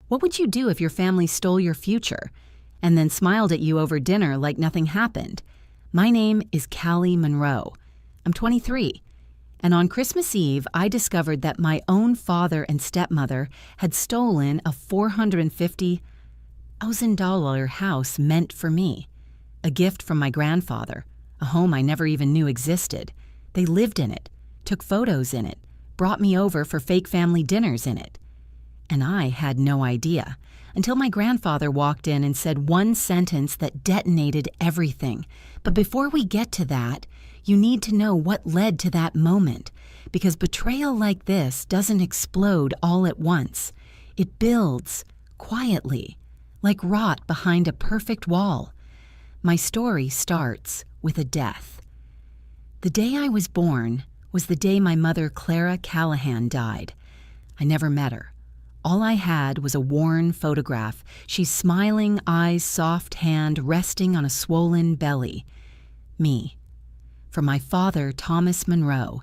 What would you do if your family stole your future and then smiled at you over dinner like nothing happened? My name is Callie Monroe. I'm 23. And on Christmas Eve, I discovered that my own father and stepmother had stolen a $450,000 house meant for me. A gift from my grandfather, a home I never even knew existed. They lived in it, took photos in it, brought me over for fake family dinners in it. And I had no idea until my grandfather walked in and said one sentence that detonated everything. But before we get to that, you need to know what led to that moment, because betrayal like this doesn't explode all at once. It builds quietly, like rot behind a perfect wall. My story starts with a death. The day I was born was the day my mother, Clara Callahan, died. I never met her. All I had was a worn photograph. She's smiling, eyes, soft hand resting on a swollen belly. Me. For my father, Thomas Monroe,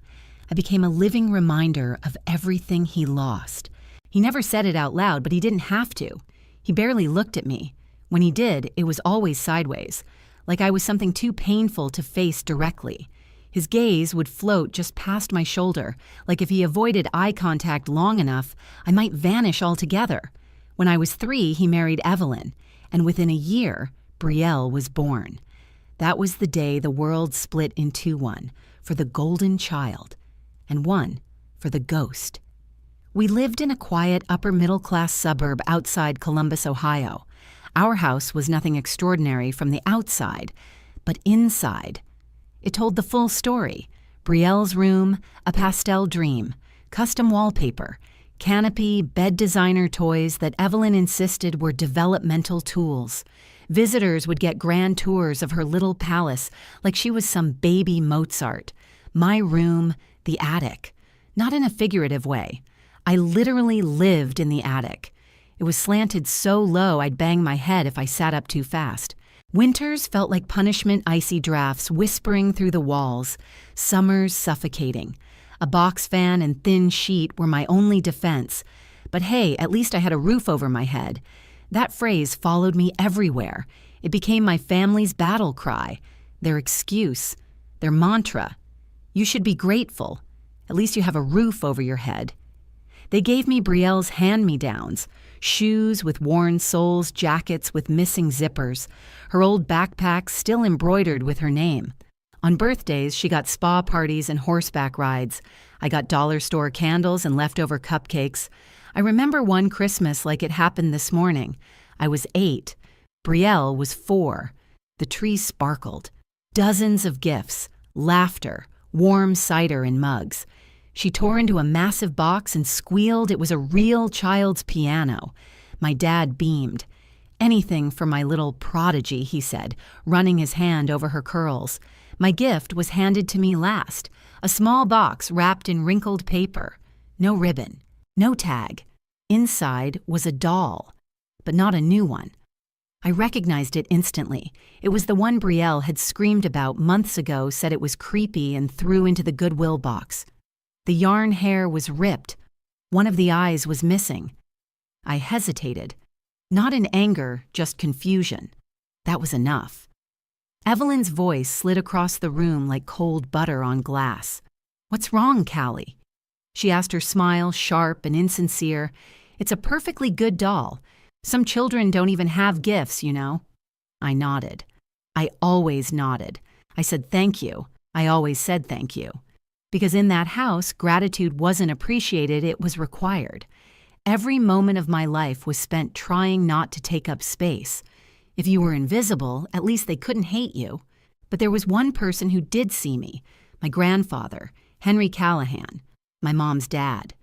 I became a living reminder of everything he lost. He never said it out loud, but he didn't have to. He barely looked at me. When he did, it was always sideways, like I was something too painful to face directly. His gaze would float just past my shoulder, like if he avoided eye contact long enough, I might vanish altogether. When I was 3, he married Evelyn, and within a year, Brielle was born. That was the day the world split into one for the golden child and one for the ghost. We lived in a quiet upper-middle-class suburb outside Columbus, Ohio. Our house was nothing extraordinary from the outside, but inside, it told the full story. Brielle's room, a pastel dream, custom wallpaper, canopy, bed designer toys that Evelyn insisted were developmental tools. Visitors would get grand tours of her little palace like she was some baby Mozart. My room, the attic. Not in a figurative way. I literally lived in the attic. It was slanted so low I'd bang my head if I sat up too fast. Winters felt like punishment icy drafts whispering through the walls. Summers suffocating. A box fan and thin sheet were my only defense. But hey, at least I had a roof over my head. That phrase followed me everywhere. It became my family's battle cry, their excuse, their mantra. You should be grateful. At least you have a roof over your head. They gave me Brielle's hand-me-downs, shoes with worn soles, jackets with missing zippers, her old backpack still embroidered with her name. On birthdays, she got spa parties and horseback rides. I got dollar store candles and leftover cupcakes. I remember one Christmas like it happened this morning. I was 8. Brielle was 4. The tree sparkled. Dozens of gifts, laughter, warm cider in mugs. She tore into a massive box and squealed it was a real child's piano. My dad beamed. Anything for my little prodigy, he said, running his hand over her curls. My gift was handed to me last, a small box wrapped in wrinkled paper. No ribbon, no tag. Inside was a doll, but not a new one. I recognized it instantly. It was the one Brielle had screamed about months ago, said it was creepy, and threw into the Goodwill box. The yarn hair was ripped. One of the eyes was missing. I hesitated. Not in anger, just confusion. That was enough. Evelyn's voice slid across the room like cold butter on glass. "What's wrong, Callie?" She asked, her smile sharp and insincere. "It's a perfectly good doll. Some children don't even have gifts, you know." I nodded. I always nodded. I said thank you. I always said thank you. Because in that house, gratitude wasn't appreciated, it was required. Every moment of my life was spent trying not to take up space. If you were invisible, at least they couldn't hate you. But there was one person who did see me, my grandfather, Henry Callahan, my mom's dad.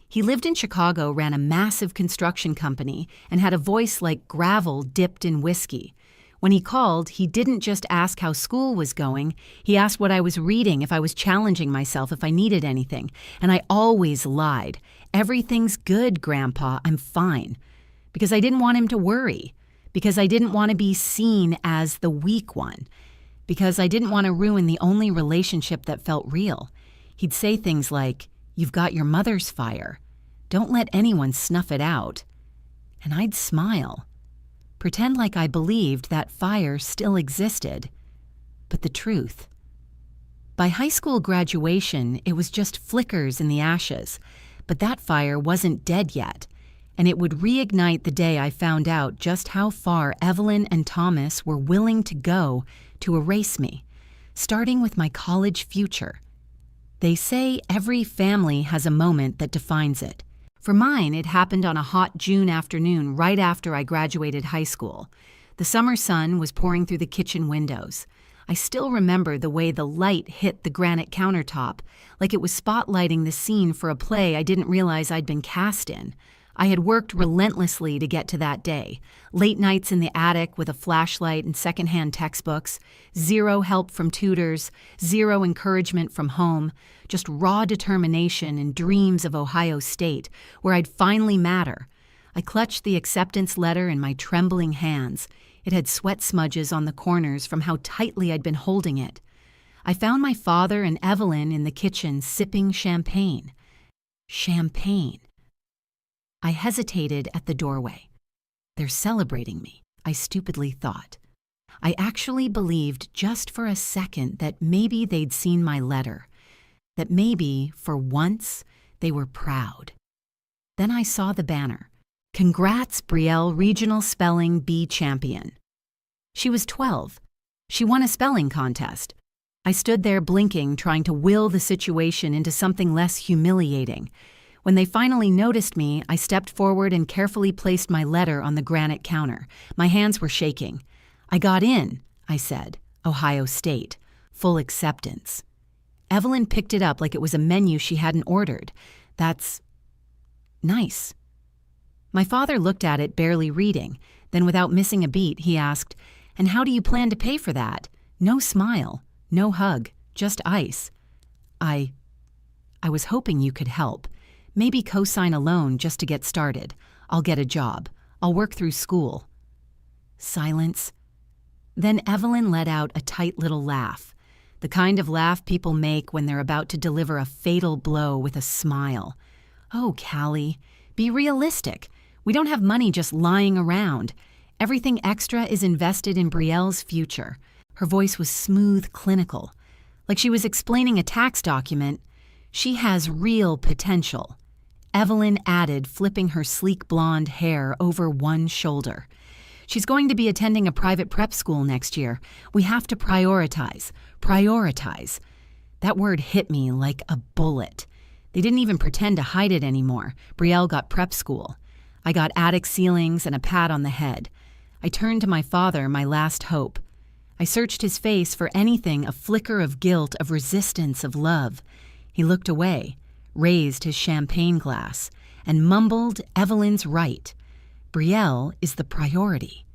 He lived in Chicago, ran a massive construction company, and had a voice like gravel dipped in whiskey. When he called, he didn't just ask how school was going. He asked what I was reading, if I was challenging myself, if I needed anything. And I always lied. "Everything's good, Grandpa. I'm fine." Because I didn't want him to worry. Because I didn't want to be seen as the weak one. Because I didn't want to ruin the only relationship that felt real. He'd say things like, "You've got your mother's fire. Don't let anyone snuff it out." and I'd smile, pretend like I believed that fire still existed. But the truth. By high school graduation, it was just flickers in the ashes, but that fire wasn't dead yet, and it would reignite the day I found out just how far Evelyn and Thomas were willing to go to erase me, starting with my college future. They say every family has a moment that defines it. For mine, it happened on a hot June afternoon right after I graduated high school. The summer sun was pouring through the kitchen windows. I still remember the way the light hit the granite countertop, like it was spotlighting the scene for a play I didn't realize I'd been cast in. I had worked relentlessly to get to that day. Late nights in the attic with a flashlight and secondhand textbooks, zero help from tutors, zero encouragement from home, just raw determination and dreams of Ohio State, where I'd finally matter. I clutched the acceptance letter in my trembling hands. It had sweat smudges on the corners from how tightly I'd been holding it. I found my father and Evelyn in the kitchen sipping champagne. Champagne. I hesitated at the doorway. They're celebrating me, I stupidly thought. I actually believed just for a second that maybe they'd seen my letter, that maybe, for once, they were proud. Then I saw the banner. Congrats, Brielle, Regional Spelling Bee Champion. She was 12. She won a spelling contest. I stood there blinking, trying to will the situation into something less humiliating. When they finally noticed me, I stepped forward and carefully placed my letter on the granite counter. My hands were shaking. I got in, I said. Ohio State. Full acceptance. Evelyn picked it up like it was a menu she hadn't ordered. That's nice. My father looked at it, barely reading. Then, without missing a beat, he asked, "And how do you plan to pay for that?" No smile, no hug, just ice. I was hoping you could help. Maybe co-sign a loan just to get started. I'll get a job. I'll work through school. Silence. Then Evelyn let out a tight little laugh, the kind of laugh people make when they're about to deliver a fatal blow with a smile. Oh, Callie, be realistic. We don't have money just lying around. Everything extra is invested in Brielle's future. Her voice was smooth, clinical, like she was explaining a tax document. She has real potential. Evelyn added, flipping her sleek blonde hair over one shoulder. She's going to be attending a private prep school next year. We have to prioritize. Prioritize. That word hit me like a bullet. They didn't even pretend to hide it anymore. Brielle got prep school. I got attic ceilings and a pat on the head. I turned to my father, my last hope. I searched his face for anything, a flicker of guilt, of resistance, of love. He looked away, raised his champagne glass, and mumbled, "Evelyn's right. Brielle is the priority."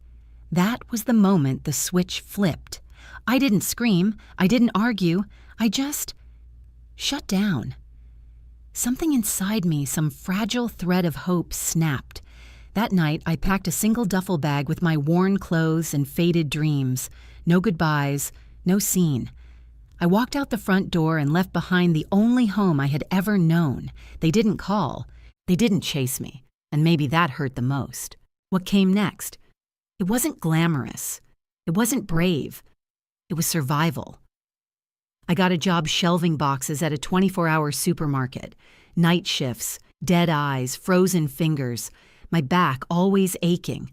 That was the moment the switch flipped. I didn't scream. I didn't argue. I just shut down. Something inside me, some fragile thread of hope, snapped. That night, I packed a single duffel bag with my worn clothes and faded dreams. No goodbyes, no scene. I walked out the front door and left behind the only home I had ever known. They didn't call. They didn't chase me. And maybe that hurt the most. What came next? It wasn't glamorous. It wasn't brave. It was survival. I got a job shelving boxes at a 24-hour supermarket. Night shifts, dead eyes, frozen fingers, my back always aching.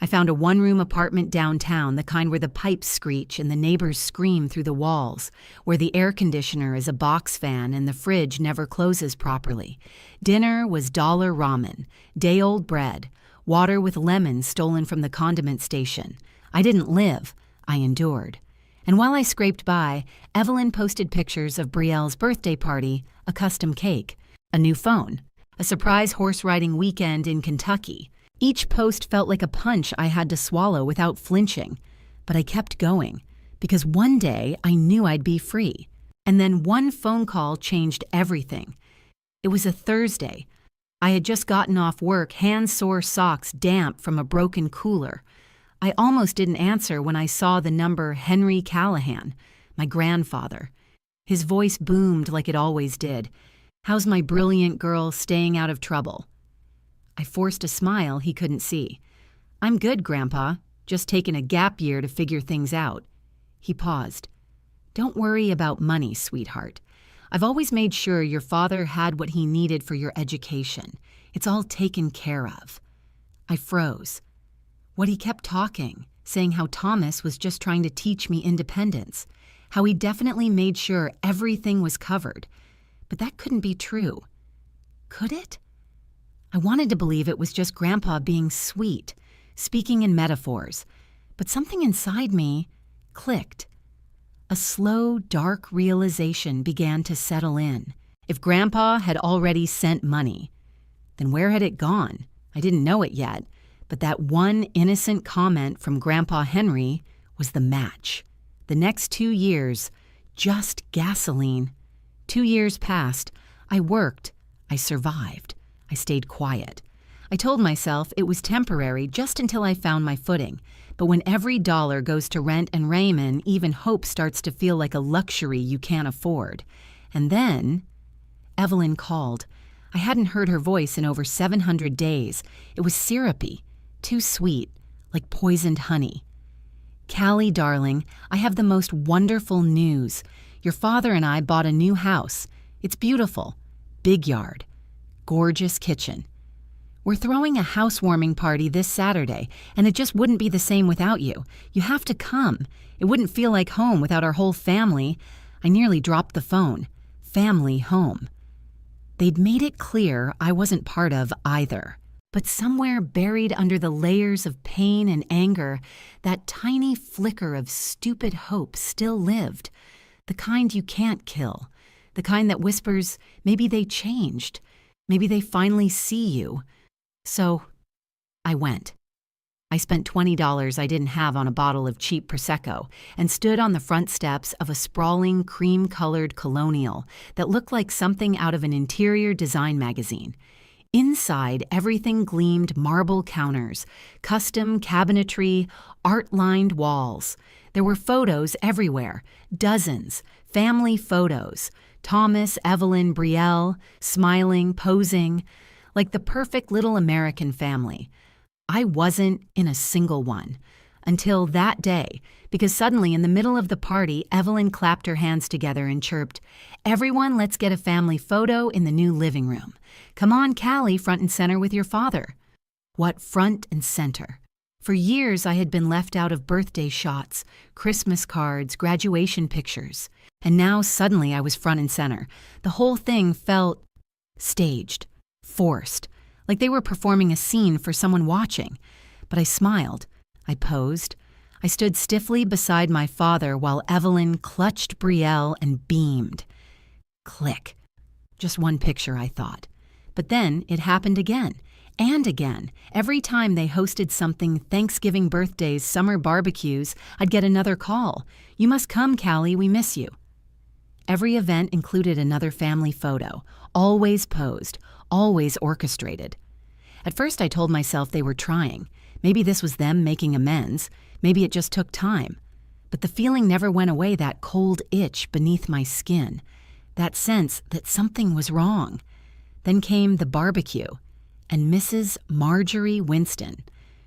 I found a one-room apartment downtown, the kind where the pipes screech and the neighbors scream through the walls, where the air conditioner is a box fan and the fridge never closes properly. Dinner was dollar ramen, day-old bread, water with lemons stolen from the condiment station. I didn't live, I endured. And while I scraped by, Evelyn posted pictures of Brielle's birthday party, a custom cake, a new phone, a surprise horse riding weekend in Kentucky. Each post felt like a punch I had to swallow without flinching. But I kept going, because one day I knew I'd be free. And then one phone call changed everything. It was a Thursday. I had just gotten off work, hand-sore socks damp from a broken cooler. I almost didn't answer when I saw the number Henry Callahan, my grandfather. His voice boomed like it always did. "How's my brilliant girl staying out of trouble?" I forced a smile he couldn't see. "I'm good, Grandpa. Just taking a gap year to figure things out." He paused. "Don't worry about money, sweetheart. I've always made sure your father had what he needed for your education. It's all taken care of." I froze. What he kept talking, saying how Thomas was just trying to teach me independence, how he definitely made sure everything was covered. But that couldn't be true. Could it? I wanted to believe it was just Grandpa being sweet, speaking in metaphors, but something inside me clicked. A slow, dark realization began to settle in. If Grandpa had already sent money, then where had it gone? I didn't know it yet, but that one innocent comment from Grandpa Henry was the match. The next 2 years, just gasoline. 2 years passed. I worked. I survived. I stayed quiet. I told myself it was temporary just until I found my footing. But when every dollar goes to rent and Raymond, even hope starts to feel like a luxury you can't afford. And then Evelyn called. I hadn't heard her voice in over 700 days. It was syrupy, too sweet, like poisoned honey. "Callie, darling, I have the most wonderful news. Your father and I bought a new house. It's beautiful. Big yard. Gorgeous kitchen. We're throwing a housewarming party this Saturday, and it just wouldn't be the same without you. You have to come. It wouldn't feel like home without our whole family." I nearly dropped the phone. Family home. They'd made it clear I wasn't part of either. But somewhere buried under the layers of pain and anger, that tiny flicker of stupid hope still lived. The kind you can't kill. The kind that whispers, maybe they changed. Maybe they finally see you. So I went. I spent $20 I didn't have on a bottle of cheap Prosecco and stood on the front steps of a sprawling cream-colored colonial that looked like something out of an interior design magazine. Inside, everything gleamed marble counters, custom cabinetry, art-lined walls. There were photos everywhere, dozens, family photos. Thomas, Evelyn, Brielle, smiling, posing, like the perfect little American family. I wasn't in a single one. Until that day, because suddenly in the middle of the party, Evelyn clapped her hands together and chirped, "Everyone, let's get a family photo in the new living room. Come on, Callie, front and center with your father." What front and center? For years, I had been left out of birthday shots, Christmas cards, graduation pictures. And now suddenly I was front and center. The whole thing felt staged, forced, like they were performing a scene for someone watching. But I smiled. I posed. I stood stiffly beside my father while Evelyn clutched Brielle and beamed. Click. Just one picture, I thought. But then it happened again. And again. Every time they hosted something, Thanksgiving birthdays, summer barbecues, I'd get another call. "You must come, Callie, we miss you." Every event included another family photo, always posed, always orchestrated. At first I told myself they were trying. Maybe this was them making amends. Maybe it just took time. But the feeling never went away, that cold itch beneath my skin, that sense that something was wrong. Then came the barbecue, and Mrs. Marjorie Winston.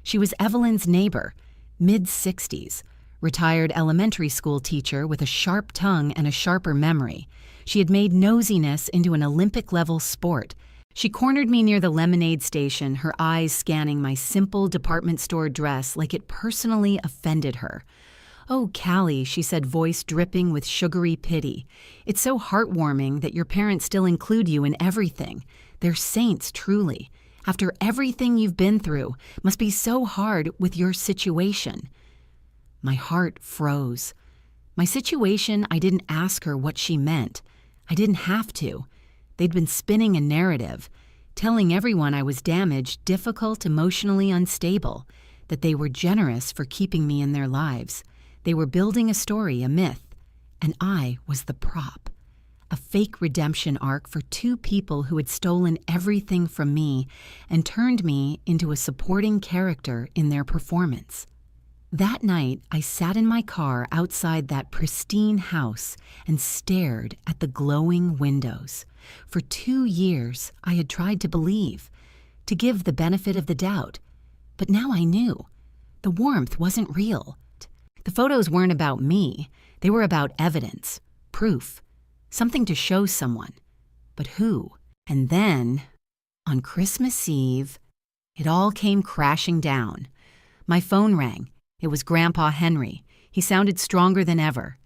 She was Evelyn's neighbor, mid-60s, retired elementary school teacher with a sharp tongue and a sharper memory. She had made nosiness into an Olympic-level sport. She cornered me near the lemonade station, her eyes scanning my simple department store dress like it personally offended her. "Oh, Callie," she said, voice dripping with sugary pity. "It's so heartwarming that your parents still include you in everything. They're saints, truly. After everything you've been through, must be so hard with your situation." My heart froze. My situation, I didn't ask her what she meant. I didn't have to. They'd been spinning a narrative, telling everyone I was damaged, difficult, emotionally unstable, that they were generous for keeping me in their lives. They were building a story, a myth, and I was the prop. A fake redemption arc for two people who had stolen everything from me and turned me into a supporting character in their performance. That night, I sat in my car outside that pristine house and stared at the glowing windows. For 2 years, I had tried to believe to give the benefit of the doubt. But now I knew. The warmth wasn't real. The photos weren't about me. They were about evidence, proof, something to show someone. But who? And then, on Christmas Eve, it all came crashing down. My phone rang. It was Grandpa Henry. He sounded stronger than ever.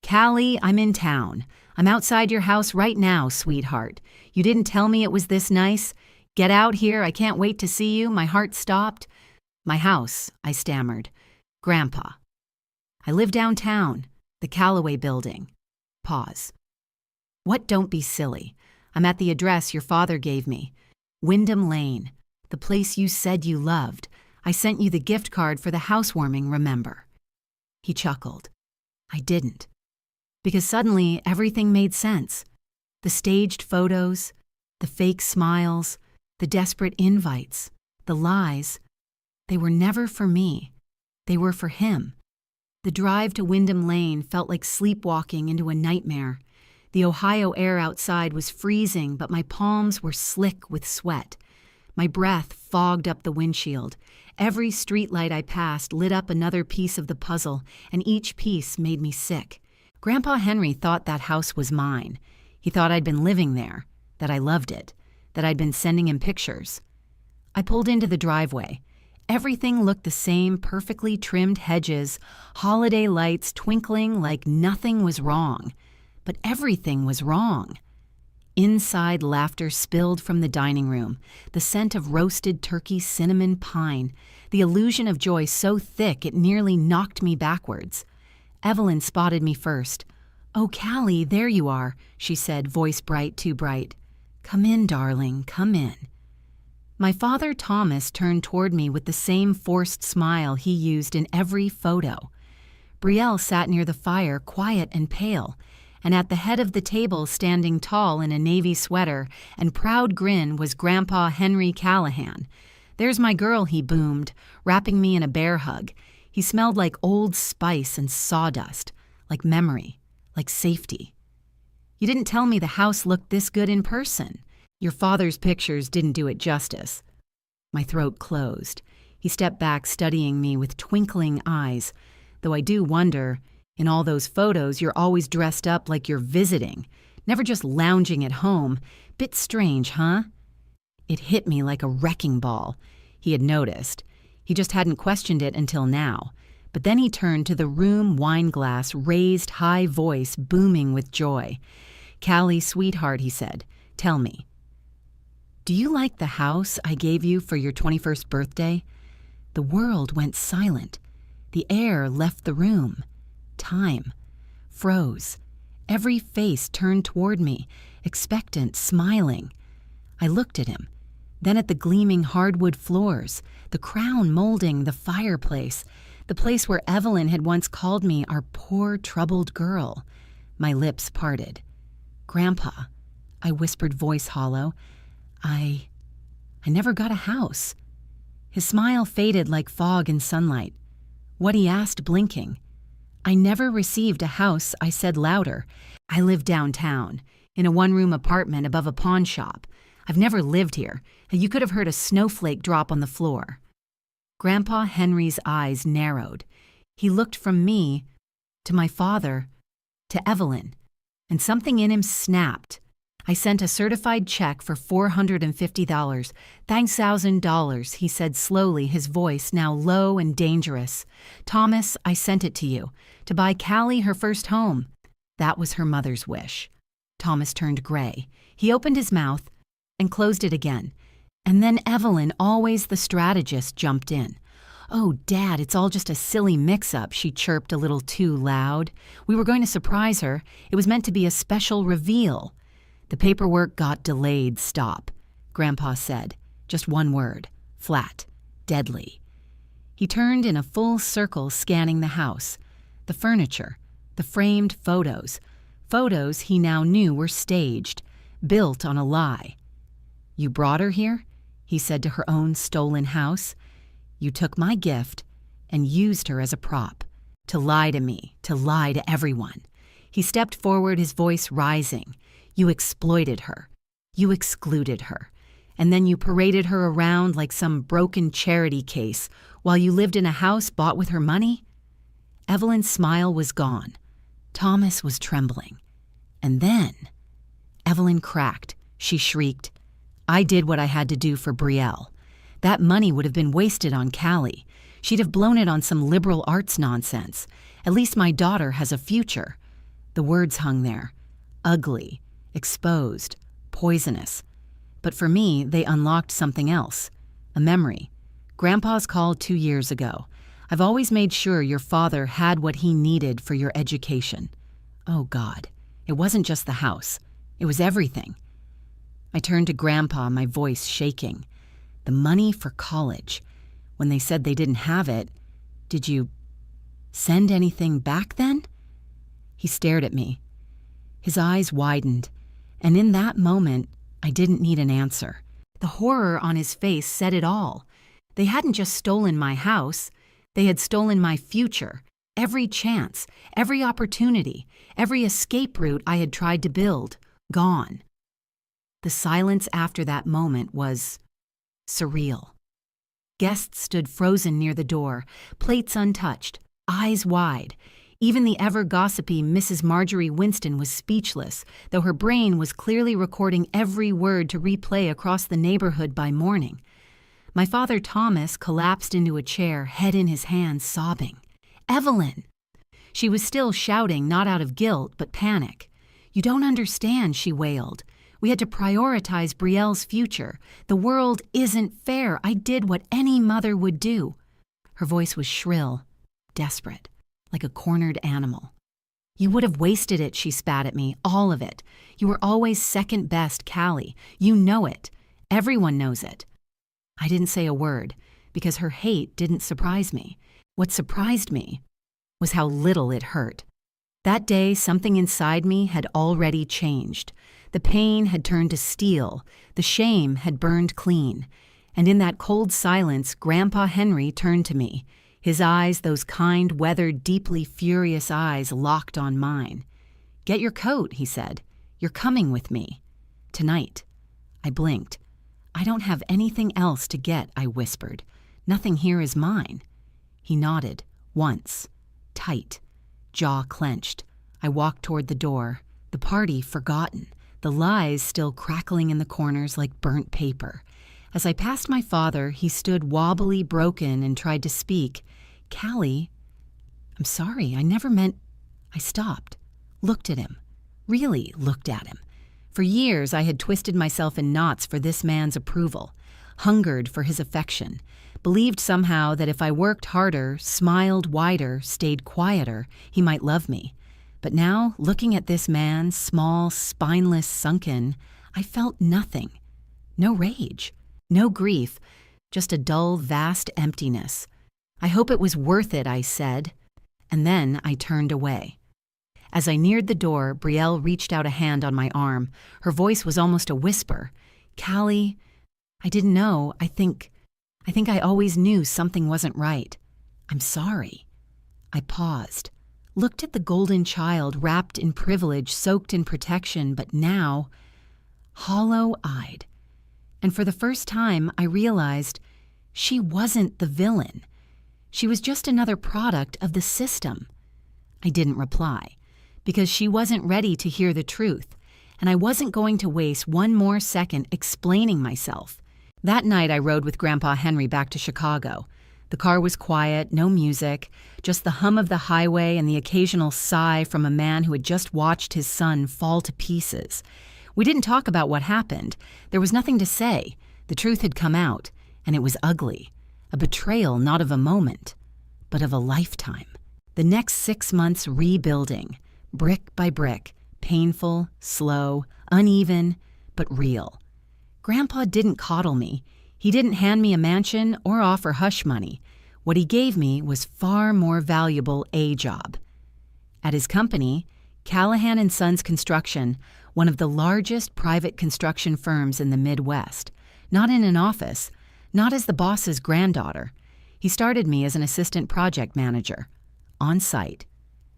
"Callie, I'm in town. I'm outside your house right now, sweetheart. You didn't tell me it was this nice. Get out here. I can't wait to see you." My heart stopped. "My house," I stammered. "Grandpa. I live downtown, the Callaway building." Pause. "What? Don't be silly. I'm at the address your father gave me. Wyndham Lane, the place you said you loved. I sent you the gift card for the housewarming, remember?" He chuckled. I didn't. Because suddenly everything made sense. The staged photos, the fake smiles, the desperate invites, the lies. They were never for me. They were for him. The drive to Wyndham Lane felt like sleepwalking into a nightmare. The Ohio air outside was freezing, but my palms were slick with sweat. My breath fogged up the windshield. Every streetlight I passed lit up another piece of the puzzle, and each piece made me sick. Grandpa Henry thought that house was mine. He thought I'd been living there, that I loved it, that I'd been sending him pictures. I pulled into the driveway. Everything looked the same, perfectly trimmed hedges, holiday lights twinkling like nothing was wrong. But everything was wrong. Inside, laughter spilled from the dining room, the scent of roasted turkey cinnamon pine, the illusion of joy so thick it nearly knocked me backwards. Evelyn spotted me first. "Oh, Callie, there you are," she said, voice bright, too bright. "Come in, darling, come in." My father, Thomas, turned toward me with the same forced smile he used in every photo. Brielle sat near the fire, quiet and pale, and at the head of the table, standing tall in a navy sweater and proud grin, was Grandpa Henry Callahan. "There's my girl," he boomed, wrapping me in a bear hug. He smelled like old spice and sawdust, like memory, like safety. "You didn't tell me the house looked this good in person. Your father's pictures didn't do it justice." My throat closed. He stepped back, studying me with twinkling eyes. "Though I do wonder, in all those photos, you're always dressed up like you're visiting, never just lounging at home. Bit strange, huh?" It hit me like a wrecking ball. He had noticed. He just hadn't questioned it until now. But then he turned to the room wineglass, raised high voice booming with joy. "Callie, sweetheart," he said, "tell me. Do you like the house I gave you for your 21st birthday?" The world went silent. The air left the room. Time froze. Every face turned toward me, expectant, smiling. I looked at him, then at the gleaming hardwood floors, the crown molding the fireplace, the place where Evelyn had once called me our poor, troubled girl. My lips parted. "Grandpa," I whispered, voice hollow, I never got a house." His smile faded like fog in sunlight. "What?" he asked, blinking. "I never received a house," I said louder. "I live downtown, in a one-room apartment above a pawn shop. I've never lived here. You could have heard a snowflake drop on the floor." Grandpa Henry's eyes narrowed. He looked from me to my father to Evelyn, and something in him snapped. "I sent a certified check for $450. $1,000, he said slowly, his voice now low and dangerous. "Thomas, I sent it to you, to buy Callie her first home. That was her mother's wish." Thomas turned gray. He opened his mouth and closed it again. And then Evelyn, always the strategist, jumped in. "Oh, Dad, it's all just a silly mix-up," she chirped a little too loud. "We were going to surprise her. It was meant to be a special reveal." "The paperwork got delayed. Stop," Grandpa said. Just one word. Flat. Deadly. He turned in a full circle, scanning the house. The furniture. The framed photos. Photos he now knew were staged. Built on a lie. "You brought her here?" he said to her own stolen house. "You took my gift and used her as a prop. To lie to me. To lie to everyone." He stepped forward, his voice rising. "You exploited her. You excluded her. And then you paraded her around like some broken charity case while you lived in a house bought with her money? Evelyn's smile was gone. Thomas was trembling. And then Evelyn cracked. She shrieked, "I did what I had to do for Brielle. That money would have been wasted on Callie. She'd have blown it on some liberal arts nonsense. At least my daughter has a future." The words hung there. Ugly, exposed, poisonous. But for me, they unlocked something else. A memory. Grandpa's call 2 years ago. "I've always made sure your father had what he needed for your education." Oh God, it wasn't just the house. It was everything. I turned to Grandpa, my voice shaking. "The money for college. When they said they didn't have it, did you send anything back then?" He stared at me. His eyes widened, and in that moment, I didn't need an answer. The horror on his face said it all. They hadn't just stolen my house, they had stolen my future, every chance, every opportunity, every escape route I had tried to build, gone. The silence after that moment was surreal. Guests stood frozen near the door, plates untouched, eyes wide. Even the ever-gossipy Mrs. Marjorie Winston was speechless, though her brain was clearly recording every word to replay across the neighborhood by morning. My father Thomas collapsed into a chair, head in his hands, sobbing. "Evelyn!" She was still shouting, not out of guilt, but panic. "You don't understand," she wailed. "We had to prioritize Brielle's future. The world isn't fair. I did what any mother would do." Her voice was shrill, desperate, like a cornered animal. "You would have wasted it," she spat at me, "all of it. You were always second best, Callie. You know it. Everyone knows it." I didn't say a word, because her hate didn't surprise me. What surprised me was how little it hurt. That day, something inside me had already changed. The pain had turned to steel, the shame had burned clean, and in that cold silence, Grandpa Henry turned to me. His eyes, those kind, weathered, deeply furious eyes, locked on mine. "Get your coat," he said. "You're coming with me. Tonight." I blinked. "I don't have anything else to get," I whispered. "Nothing here is mine." He nodded, once, tight, jaw clenched. I walked toward the door, the party forgotten, the lies still crackling in the corners like burnt paper. As I passed my father, he stood wobbly, broken, and tried to speak. "Callie, I'm sorry, I never meant—" I stopped, looked at him, really looked at him. For years, I had twisted myself in knots for this man's approval, hungered for his affection, believed somehow that if I worked harder, smiled wider, stayed quieter, he might love me. But now, looking at this man, small, spineless, sunken, I felt nothing. No rage, no grief, just a dull, vast emptiness. "I hope it was worth it," I said, and then I turned away. As I neared the door, Brielle reached out a hand on my arm. Her voice was almost a whisper. "Callie, I didn't know. I think I always knew something wasn't right. I'm sorry." I paused, looked at the golden child wrapped in privilege, soaked in protection, but now hollow-eyed. And for the first time, I realized she wasn't the villain. She was just another product of the system. I didn't reply, because she wasn't ready to hear the truth, and I wasn't going to waste one more second explaining myself. That night, I rode with Grandpa Henry back to Chicago. The car was quiet, no music, just the hum of the highway and the occasional sigh from a man who had just watched his son fall to pieces. We didn't talk about what happened. There was nothing to say. The truth had come out, and it was ugly. A betrayal not of a moment, but of a lifetime. The next 6 months rebuilding, brick by brick, painful, slow, uneven, but real. Grandpa didn't coddle me. He didn't hand me a mansion or offer hush money. What he gave me was far more valuable a job. At his company, Callahan & Sons Construction, one of the largest private construction firms in the Midwest, not in an office, not as the boss's granddaughter. He started me as an assistant project manager, on site.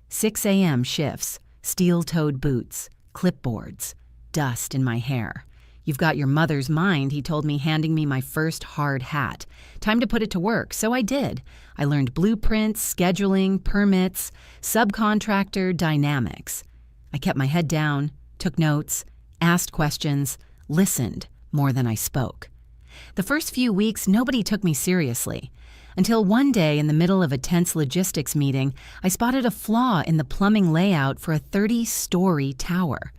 6 a.m. shifts, steel-toed boots, clipboards, dust in my hair. "You've got your mother's mind," he told me, handing me my first hard hat. Time to put it to work, so I did. I learned blueprints, scheduling, permits, subcontractor dynamics. I kept my head down, took notes, asked questions, listened more than I spoke. The first few weeks, nobody took me seriously. Until one day, in the middle of a tense logistics meeting, I spotted a flaw in the plumbing layout for a 30-story tower.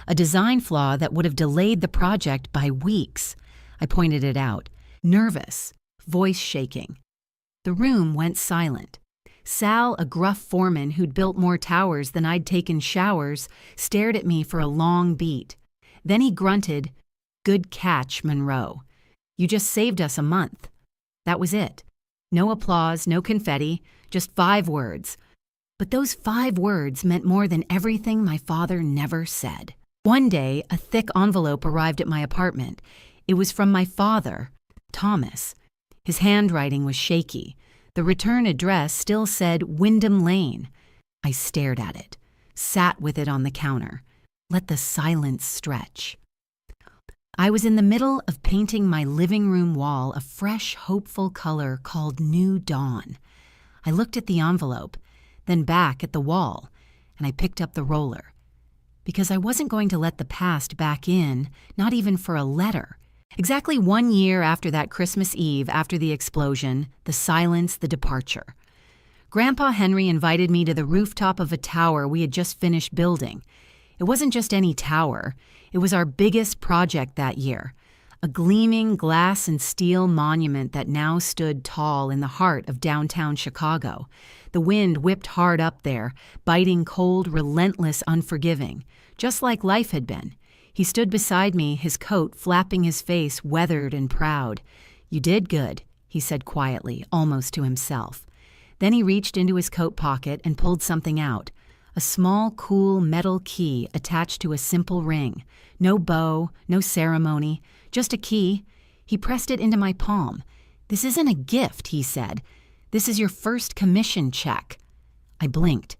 A design flaw that would have delayed the project by weeks. I pointed it out, nervous, voice shaking. The room went silent. Sal, a gruff foreman who'd built more towers than I'd taken showers, stared at me for a long beat. Then he grunted, "Good catch, Monroe. You just saved us a month." That was it. No applause, no confetti, just 5 words. But those 5 words meant more than everything my father never said. One day, a thick envelope arrived at my apartment. It was from my father, Thomas. His handwriting was shaky. The return address still said Wyndham Lane. I stared at it, sat with it on the counter, let the silence stretch. I was in the middle of painting my living room wall a fresh, hopeful color called New Dawn. I looked at the envelope, then back at the wall, and I picked up the roller. Because I wasn't going to let the past back in, not even for a letter. Exactly 1 year after that Christmas Eve, after the explosion, the silence, the departure. Grandpa Henry invited me to the rooftop of a tower we had just finished building. It wasn't just any tower. It was our biggest project that year. A gleaming glass and steel monument that now stood tall in the heart of downtown Chicago. The wind whipped hard up there, biting cold, relentless, unforgiving, just like life had been. He stood beside me, his coat flapping his face, weathered and proud. "You did good," he said quietly, almost to himself. Then he reached into his coat pocket and pulled something out. A small, cool metal key attached to a simple ring. No bow, no ceremony, just a key. He pressed it into my palm. "This isn't a gift," he said. "This is your first commission check." I blinked.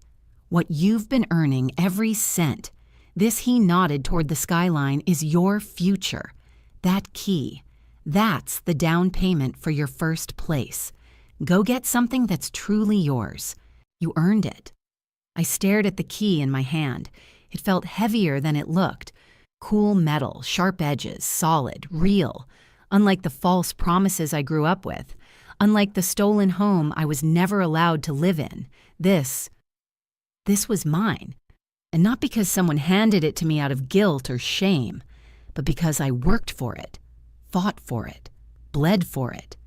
"What you've been earning every cent." This, he nodded toward the skyline, "is your future. That key, that's the down payment for your first place. Go get something that's truly yours. You earned it." I stared at the key in my hand. It felt heavier than it looked. Cool metal, sharp edges, solid, real. Unlike the false promises I grew up with. Unlike the stolen home I was never allowed to live in. This was mine. And not because someone handed it to me out of guilt or shame, but because I worked for it, fought for it, bled for it.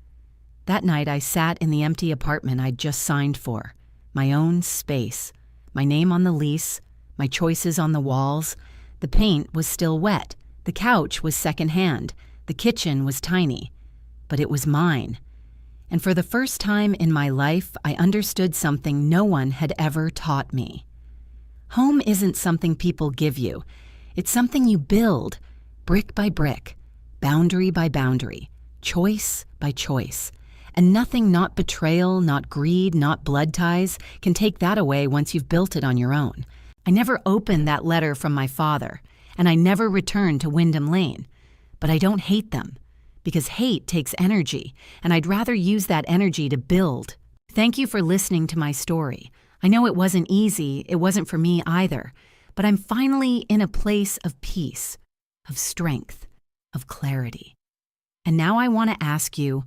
That night I sat in the empty apartment I'd just signed for. My own space. My name on the lease, my choices on the walls. The paint was still wet. The couch was secondhand. The kitchen was tiny. But it was mine. And for the first time in my life, I understood something no one had ever taught me. Home isn't something people give you. It's something you build, brick by brick, boundary by boundary, choice by choice. And nothing, not betrayal, not greed, not blood ties, can take that away once you've built it on your own. I never opened that letter from my father, and I never returned to Wyndham Lane. But I don't hate them, because hate takes energy, and I'd rather use that energy to build. Thank you for listening to my story. I know it wasn't easy, it wasn't for me either, but I'm finally in a place of peace, of strength, of clarity. And now I want to ask you,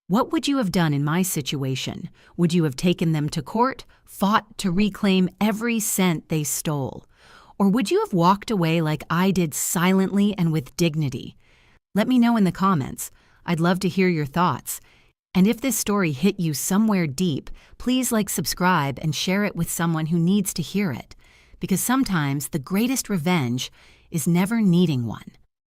what would you have done in my situation? Would you have taken them to court, fought to reclaim every cent they stole? Or would you have walked away like I did, silently and with dignity? Let me know in the comments. I'd love to hear your thoughts. And if this story hit you somewhere deep, please subscribe, and share it with someone who needs to hear it. Because sometimes the greatest revenge is never needing one.